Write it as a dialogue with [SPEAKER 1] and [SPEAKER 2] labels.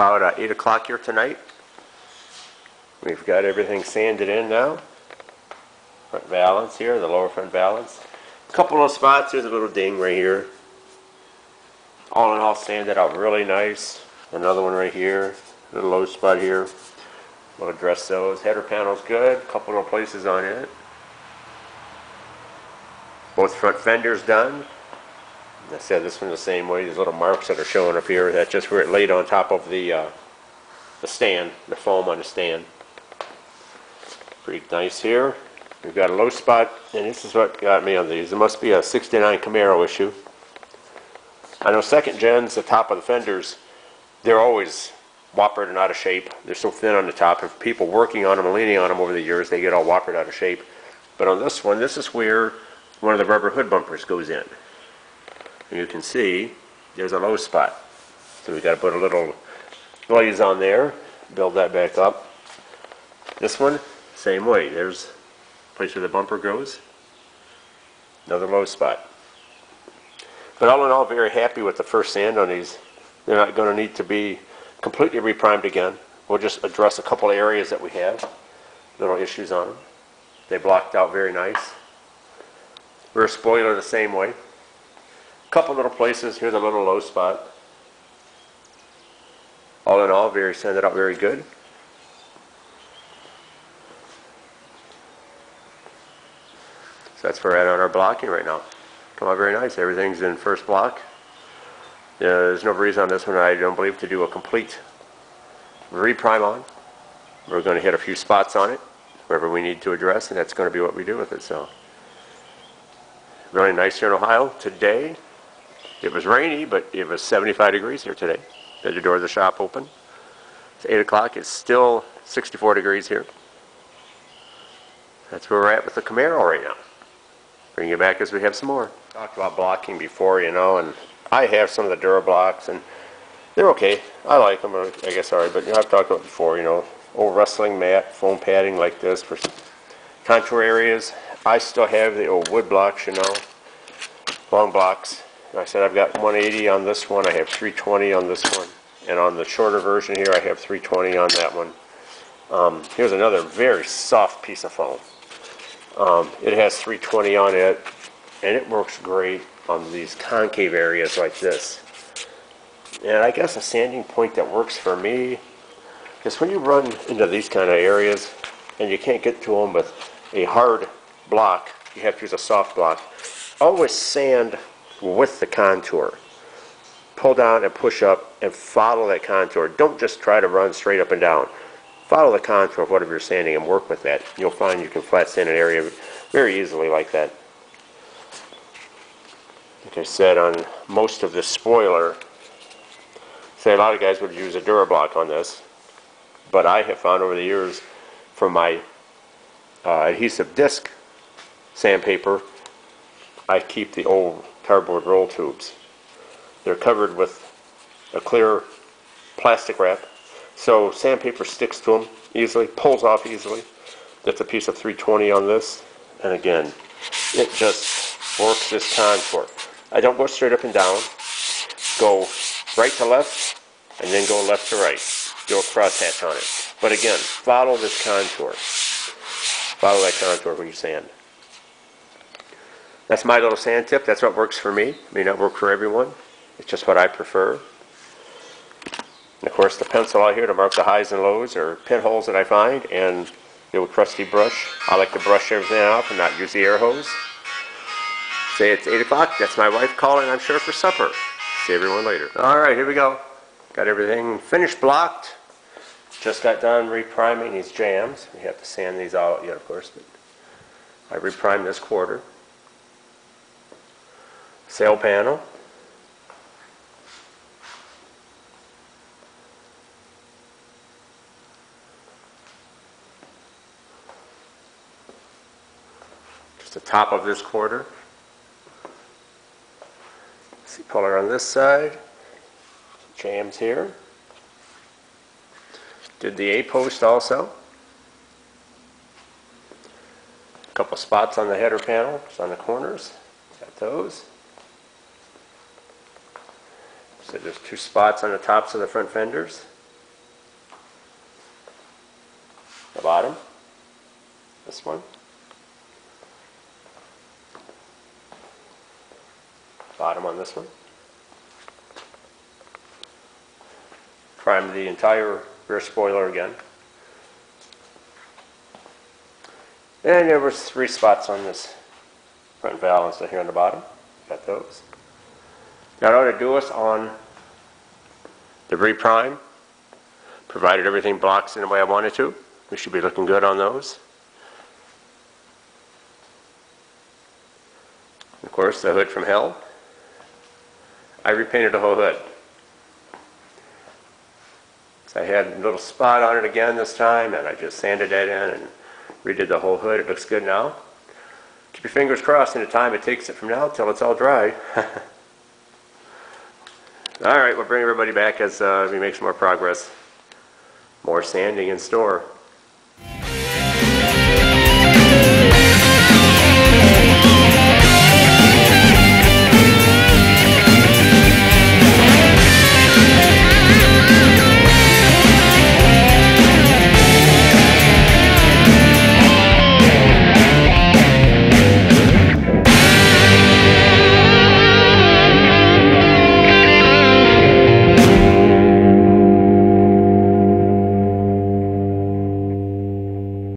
[SPEAKER 1] about 8 o'clock here tonight. We've got everything sanded in now. Front valance here, the lower front valance. A couple of spots, there's a little ding right here. All in all, sanded out really nice. Another one right here, a little low spot here. We'll address those. Header panel's good, a couple of places on it. Both front fenders done. I said this one the same way. These little marks that are showing up here, that's just where it laid on top of the stand, the foam on the stand. Pretty nice here. We've got a low spot, and this is what got me on these. It must be a 69 Camaro issue. I know second gens, the top of the fenders, they're always whoppered and out of shape. They're so thin on the top, and people working on them and leaning on them over the years, they get all whoppered out of shape. But on this one, this is where one of the rubber hood bumpers goes in. And you can see there's a low spot. So we've got to put a little glaze on there, build that back up. This one, same way. There's the place where the bumper goes. Another low spot. But all in all, very happy with the first sand on these. They're not going to need to be completely reprimed again. We'll just address a couple areas that we have, little issues on them. They blocked out very nice. Rear spoiler the same way. Couple little places, here's a little low spot. All in all, very sanded out very good. So that's where we're at on our blocking right now. Come out very nice. Everything's in first block. There's no reason on this one, I don't believe, to do a complete reprime on. We're going to hit a few spots on it, wherever we need to address, and that's going to be what we do with it. So, really nice here in Ohio today. It was rainy, but it was 75 degrees here today. Had the door of the shop open. It's 8 o'clock. It's still 64 degrees here. That's where we're at with the Camaro right now. Bring you back as we have some more. Talked about blocking before, you know, and I have some of the Durablocks, and they're okay. I like them, I guess, sorry, but you know, I've talked about it before, you know, old wrestling mat, foam padding like this for contour areas. I still have the old wood blocks, you know, long blocks. I said I've got 180 on this one, I have 320 on this one, and on the shorter version here I have 320 on that one. Here's another very soft piece of foam. It has 320 on it, and it works great on these concave areas like this. And I guess a sanding point that works for me is when you run into these kind of areas and you can't get to them with a hard block, you have to use a soft block. Always sand with the contour. Pull down and push up and follow that contour. Don't just try to run straight up and down. Follow the contour of whatever you're sanding and work with that. You'll find you can flat sand an area very easily like that. Like I said, on most of this spoiler, say a lot of guys would use a Durablock on this, but I have found over the years from my adhesive disc sandpaper, I keep the old cardboard roll tubes. They're covered with a clear plastic wrap, so sandpaper sticks to them easily, pulls off easily. That's a piece of 320 on this, and again, it just works this contour. I don't go straight up and down, go right to left, and then go left to right. Do a crosshatch on it. But again, follow this contour. Follow that contour when you sand. That's my little sand tip. That's what works for me. It may not work for everyone. It's just what I prefer. And of course, the pencil out here to mark the highs and lows or pinholes that I find, and the old crusty brush. I like to brush everything off and not use the air hose. Say it's 8 o'clock. That's my wife calling, I'm sure, for supper. See everyone later. All right, here we go. Got everything finished, blocked. Just got done repriming these jams. We have to sand these out yet, of course, but I reprimed this quarter. Sail panel. Just the top of this quarter. See color on this side. Jams here. Did the A-post also. A couple spots on the header panel, just on the corners. Got those. So there's 2 spots on the tops of the front fenders. The bottom, this one, bottom on this one. Prime the entire rear spoiler again. And there was 3 spots on this front valve instead here on the bottom. Got those. Now in order to do us on the reprime, provided everything blocks in the way I wanted to, we should be looking good on those. Of course, the hood from hell. I repainted the whole hood. So I had a little spot on it again this time, and I just sanded that in and redid the whole hood. It looks good now. Keep your fingers crossed in the time it takes it from now till it's all dry. Alright, we'll bring everybody back as we make some more progress. More sanding in store.